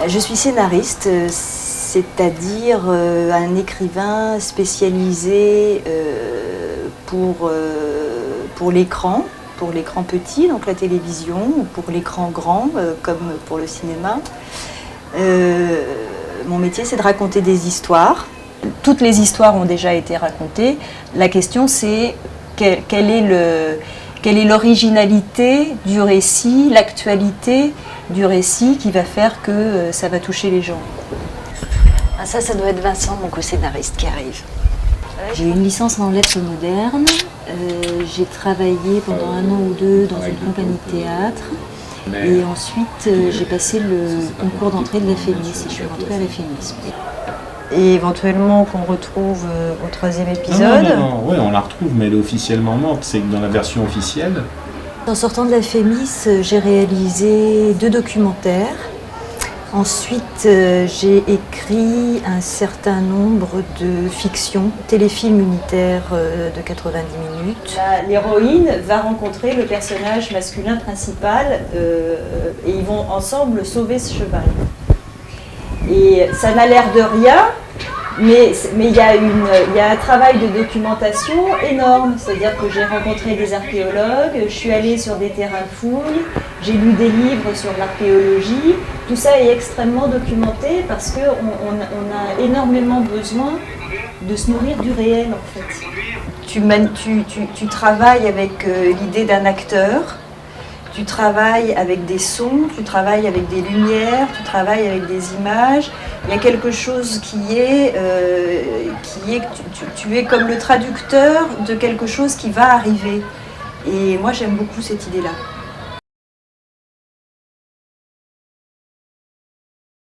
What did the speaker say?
Je suis scénariste, c'est-à-dire un écrivain spécialisé pour l'écran petit, donc la télévision, ou pour l'écran grand, comme pour le cinéma. Mon métier, c'est de raconter des histoires. Toutes les histoires ont déjà été racontées. La question, c'est quelle est l'originalité du récit, l'actualité du récit qui va faire que ça va toucher les gens. Ah, ça doit être Vincent, mon co-scénariste, qui arrive. J'ai eu une licence en lettres modernes. J'ai travaillé pendant 1 an ou 2 dans une compagnie de théâtre. Et ensuite, j'ai passé le concours d'entrée de la FEMIS et je suis rentrée à la FEMIS. Et éventuellement qu'on retrouve au 3e épisode. Non, oui, on la retrouve, mais elle est officiellement morte. C'est que dans la version officielle. En sortant de la FEMIS, j'ai réalisé 2 documentaires. Ensuite, j'ai écrit un certain nombre de fictions, téléfilms unitaires de 90 minutes. L'héroïne va rencontrer le personnage masculin principal et ils vont ensemble sauver ce cheval. Et ça n'a l'air de rien, mais il y a un travail de documentation énorme. C'est-à-dire que j'ai rencontré des archéologues, je suis allée sur des terrains de fouilles, j'ai lu des livres sur l'archéologie. Tout ça est extrêmement documenté parce qu'on a énormément besoin de se nourrir du réel en fait. Tu travailles avec l'idée d'un acteur. Tu travailles avec des sons, tu travailles avec des lumières, tu travailles avec des images. Il y a quelque chose qui est que tu es comme le traducteur de quelque chose qui va arriver. Et moi, j'aime beaucoup cette idée-là.